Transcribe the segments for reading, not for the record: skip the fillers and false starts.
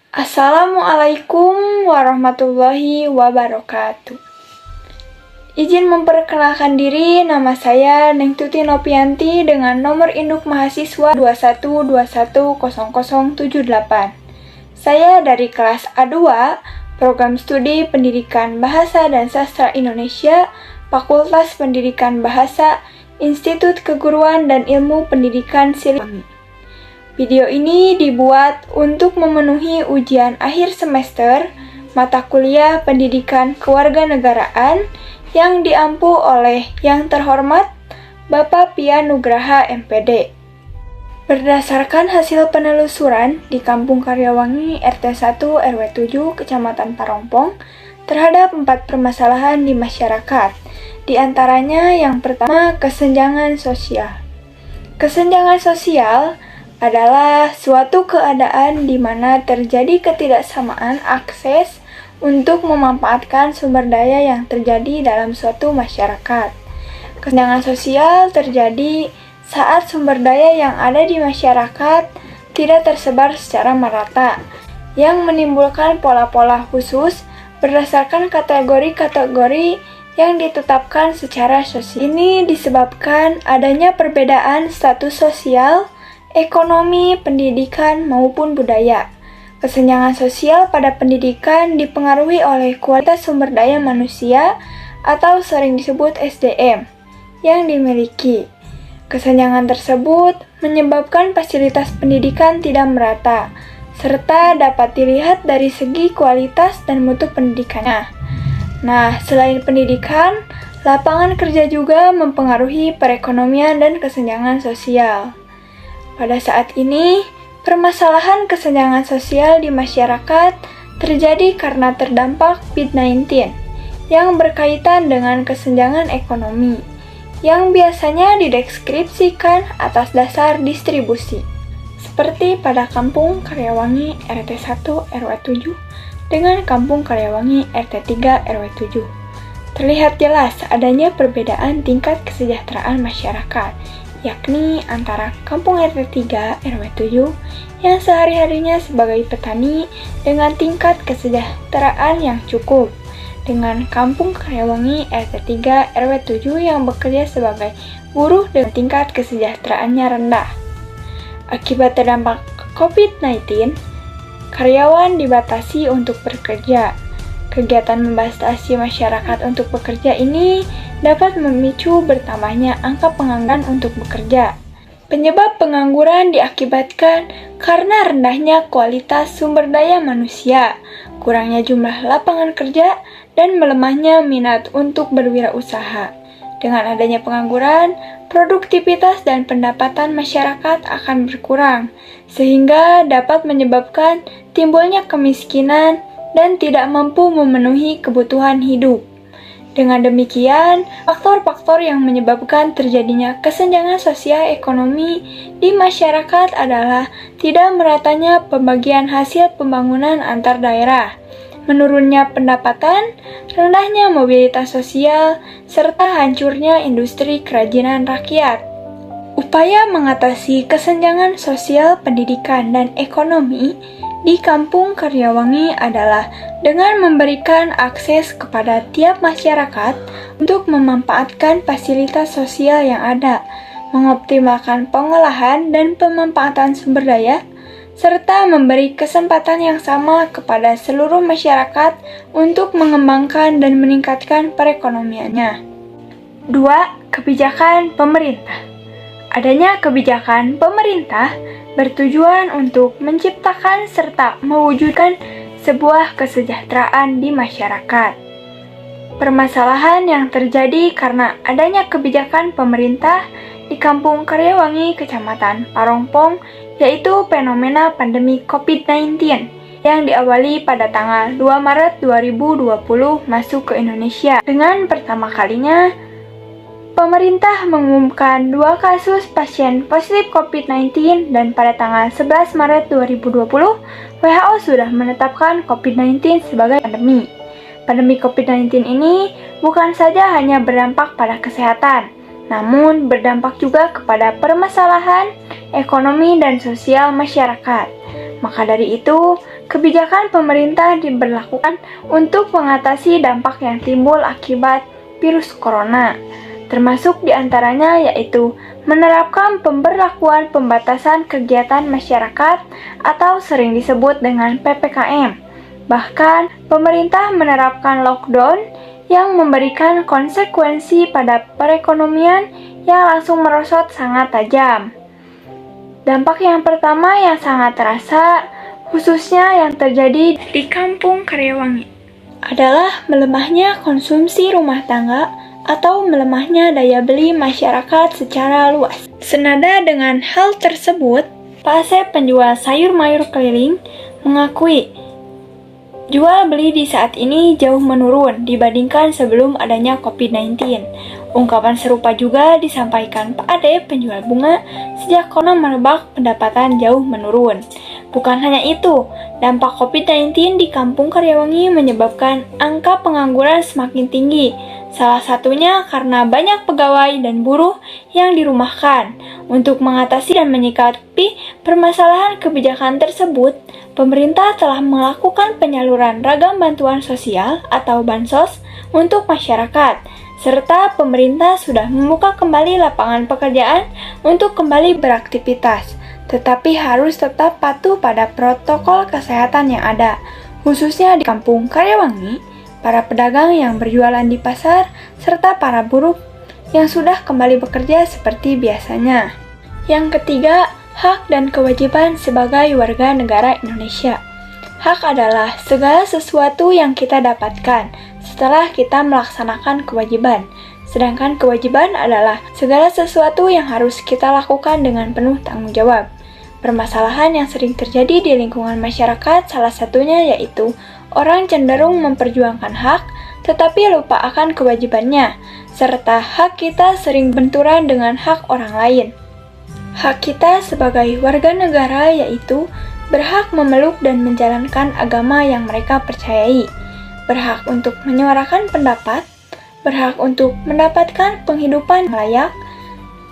Assalamualaikum warahmatullahi wabarakatuh. Izin memperkenalkan diri, nama saya Neng Tuti Nopianti dengan nomor induk mahasiswa 21210078. Saya dari kelas A2, Program Studi Pendidikan Bahasa dan Sastra Indonesia, Fakultas Pendidikan Bahasa, Institut Keguruan dan Ilmu Pendidikan Siliwangi. Video ini dibuat untuk memenuhi ujian akhir semester mata kuliah Pendidikan Kewarganegaraan yang diampu oleh Yang Terhormat Bapak Pia Nugraha MPD. Berdasarkan hasil penelusuran di Kampung Karyawangi RT 1 RW 7 Kecamatan Parongpong terhadap 4 permasalahan di masyarakat, di antaranya yang pertama kesenjangan sosial. Kesenjangan sosial adalah suatu keadaan di mana terjadi ketidaksamaan akses untuk memanfaatkan sumber daya yang terjadi dalam suatu masyarakat. Kesenjangan sosial terjadi saat sumber daya yang ada di masyarakat tidak tersebar secara merata, yang menimbulkan pola-pola khusus berdasarkan kategori-kategori yang ditetapkan secara sosial. Ini disebabkan adanya perbedaan status sosial, ekonomi, pendidikan, maupun budaya. Kesenjangan sosial pada pendidikan dipengaruhi oleh kualitas sumber daya manusia atau sering disebut SDM yang dimiliki. Kesenjangan tersebut menyebabkan fasilitas pendidikan tidak merata, serta dapat dilihat dari segi kualitas dan mutu pendidikannya. Nah, selain pendidikan, lapangan kerja juga mempengaruhi perekonomian dan kesenjangan sosial. Pada saat ini, permasalahan kesenjangan sosial di masyarakat terjadi karena terdampak COVID-19 yang berkaitan dengan kesenjangan ekonomi, yang biasanya dideskripsikan atas dasar distribusi. Seperti pada Kampung Karyawangi RT 1 RW 7 dengan Kampung Karyawangi RT 3 RW 7. Terlihat jelas adanya perbedaan tingkat kesejahteraan masyarakat, yakni antara Kampung RT 3 RW 7 yang sehari-harinya sebagai petani dengan tingkat kesejahteraan yang cukup, dengan Kampung Karyawangi RT 3 RW 7 yang bekerja sebagai buruh dengan tingkat kesejahteraannya rendah. Akibat terdampak COVID-19, karyawan dibatasi untuk bekerja. Kegiatan membatasi masyarakat untuk bekerja ini dapat memicu bertambahnya angka pengangguran untuk bekerja. Penyebab pengangguran diakibatkan karena rendahnya kualitas sumber daya manusia, kurangnya jumlah lapangan kerja, dan melemahnya minat untuk berwirausaha. Dengan adanya pengangguran, produktivitas dan pendapatan masyarakat akan berkurang, sehingga dapat menyebabkan timbulnya kemiskinan dan tidak mampu memenuhi kebutuhan hidup. Dengan demikian, faktor-faktor yang menyebabkan terjadinya kesenjangan sosial ekonomi di masyarakat adalah tidak meratanya pembagian hasil pembangunan antar daerah, menurunnya pendapatan, rendahnya mobilitas sosial, serta hancurnya industri kerajinan rakyat. Upaya mengatasi kesenjangan sosial pendidikan dan ekonomi di Kampung Karyawangi adalah dengan memberikan akses kepada tiap masyarakat untuk memanfaatkan fasilitas sosial yang ada, mengoptimalkan pengolahan dan pemanfaatan sumber daya, serta memberi kesempatan yang sama kepada seluruh masyarakat untuk mengembangkan dan meningkatkan perekonomiannya. 2. Kebijakan pemerintah. Adanya kebijakan pemerintah bertujuan untuk menciptakan serta mewujudkan sebuah kesejahteraan di masyarakat. Permasalahan yang terjadi karena adanya kebijakan pemerintah di Kampung Karyawangi, Kecamatan Parongpong, yaitu fenomena pandemi COVID-19 yang diawali pada tanggal 2 Maret 2020 masuk ke Indonesia. Dengan pertama kalinya, pemerintah mengumumkan 2 kasus pasien positif COVID-19 dan pada tanggal 11 Maret 2020, WHO sudah menetapkan COVID-19 sebagai pandemi. Pandemi COVID-19 ini bukan saja hanya berdampak pada kesehatan, namun berdampak juga kepada permasalahan ekonomi dan sosial masyarakat. Maka dari itu, kebijakan pemerintah diberlakukan untuk mengatasi dampak yang timbul akibat virus corona, termasuk diantaranya yaitu menerapkan pemberlakuan pembatasan kegiatan masyarakat atau sering disebut dengan PPKM. Bahkan, pemerintah menerapkan lockdown yang memberikan konsekuensi pada perekonomian yang langsung merosot sangat tajam. Dampak yang pertama yang sangat terasa, khususnya yang terjadi di Kampung Karyawangi, adalah melemahnya konsumsi rumah tangga atau melemahnya daya beli masyarakat secara luas. Senada dengan hal tersebut, Pak Asep, penjual sayur mayur keliling, mengakui jual beli di saat ini jauh menurun dibandingkan sebelum adanya COVID-19. Ungkapan serupa juga disampaikan Pak Ade, penjual bunga, sejak corona merebak pendapatan jauh menurun. Bukan hanya itu, dampak COVID-19 di Kampung Karyawangi menyebabkan angka pengangguran semakin tinggi. Salah satunya karena banyak pegawai dan buruh yang dirumahkan. Untuk mengatasi dan menyikapi permasalahan kebijakan tersebut, pemerintah telah melakukan penyaluran ragam bantuan sosial atau bansos untuk masyarakat, serta pemerintah sudah membuka kembali lapangan pekerjaan untuk kembali beraktivitas, tetapi harus tetap patuh pada protokol kesehatan yang ada, khususnya di Kampung Karyawangi. Para pedagang yang berjualan di pasar, serta para buruh yang sudah kembali bekerja seperti biasanya. Yang ketiga, hak dan kewajiban sebagai warga negara Indonesia. Hak adalah segala sesuatu yang kita dapatkan setelah kita melaksanakan kewajiban. Sedangkan kewajiban adalah segala sesuatu yang harus kita lakukan dengan penuh tanggung jawab. Permasalahan yang sering terjadi di lingkungan masyarakat salah satunya yaitu orang cenderung memperjuangkan hak, tetapi lupa akan kewajibannya, serta hak kita sering benturan dengan hak orang lain. Hak kita sebagai warga negara yaitu berhak memeluk dan menjalankan agama yang mereka percayai, berhak untuk menyuarakan pendapat, berhak untuk mendapatkan penghidupan layak,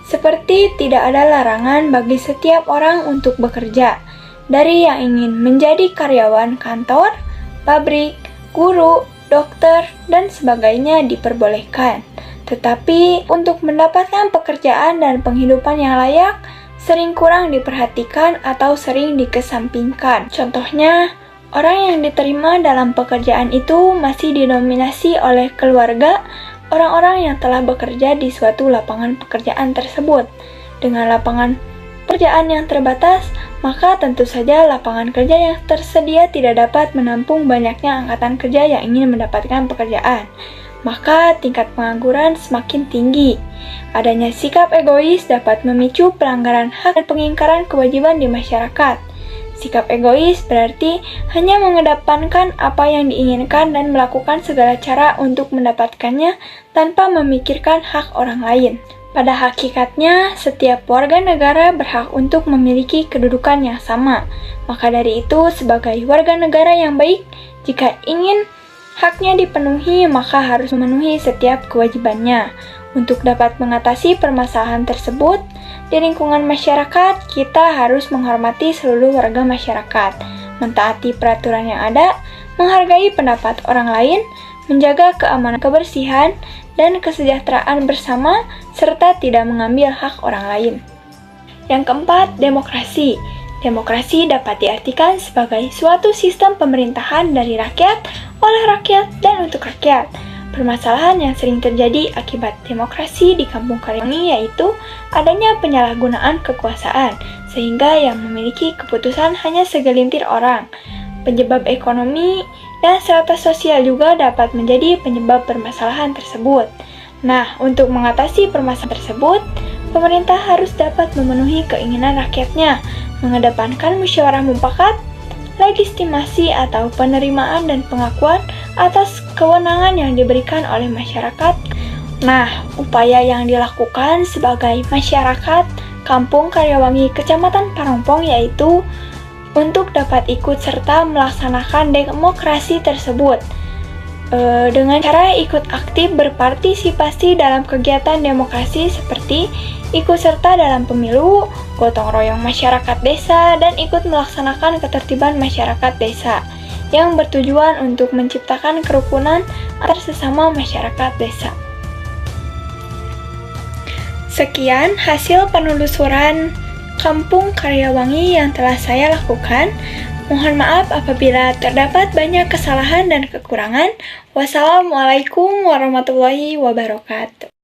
seperti tidak ada larangan bagi setiap orang untuk bekerja, dari yang ingin menjadi karyawan kantor, pabrik, guru, dokter, dan sebagainya diperbolehkan. Tetapi untuk mendapatkan pekerjaan dan penghidupan yang layak, sering kurang diperhatikan atau sering dikesampingkan. Contohnya, orang yang diterima dalam pekerjaan itu masih didominasi oleh keluarga, orang-orang yang telah bekerja di suatu lapangan pekerjaan tersebut. Dengan lapangan pekerjaan yang terbatas, maka tentu saja lapangan kerja yang tersedia tidak dapat menampung banyaknya angkatan kerja yang ingin mendapatkan pekerjaan. Maka tingkat pengangguran semakin tinggi. Adanya sikap egois dapat memicu pelanggaran hak dan pengingkaran kewajiban di masyarakat. Sikap egois berarti hanya mengedepankan apa yang diinginkan dan melakukan segala cara untuk mendapatkannya tanpa memikirkan hak orang lain. Pada hakikatnya, setiap warga negara berhak untuk memiliki kedudukan yang sama. Maka dari itu, sebagai warga negara yang baik, jika ingin haknya dipenuhi, maka harus memenuhi setiap kewajibannya. Untuk dapat mengatasi permasalahan tersebut, di lingkungan masyarakat, kita harus menghormati seluruh warga masyarakat, mentaati peraturan yang ada, menghargai pendapat orang lain, menjaga keamanan, kebersihan, dan kesejahteraan bersama, serta tidak mengambil hak orang lain. Yang keempat, demokrasi. Demokrasi dapat diartikan sebagai suatu sistem pemerintahan dari rakyat, oleh rakyat, dan untuk rakyat. Permasalahan yang sering terjadi akibat demokrasi di Kampung Karyawangi yaitu adanya penyalahgunaan kekuasaan, sehingga yang memiliki keputusan hanya segelintir orang. Penyebab ekonomi dan strata sosial juga dapat menjadi penyebab permasalahan tersebut. Nah, untuk mengatasi permasalahan tersebut, pemerintah harus dapat memenuhi keinginan rakyatnya, mengedepankan musyawarah mufakat, legitimasi atau penerimaan dan pengakuan atas kewenangan yang diberikan oleh masyarakat. Nah, upaya yang dilakukan sebagai masyarakat Kampung Karyawangi Kecamatan Parongpong yaitu untuk dapat ikut serta melaksanakan demokrasi tersebut dengan cara ikut aktif berpartisipasi dalam kegiatan demokrasi seperti ikut serta dalam pemilu, gotong royong masyarakat desa, dan ikut melaksanakan ketertiban masyarakat desa yang bertujuan untuk menciptakan kerukunan antar sesama masyarakat desa. Sekian hasil penelusuran Kampung Karyawangi yang telah saya lakukan. Mohon maaf apabila terdapat banyak kesalahan dan kekurangan. Wassalamualaikum warahmatullahi wabarakatuh.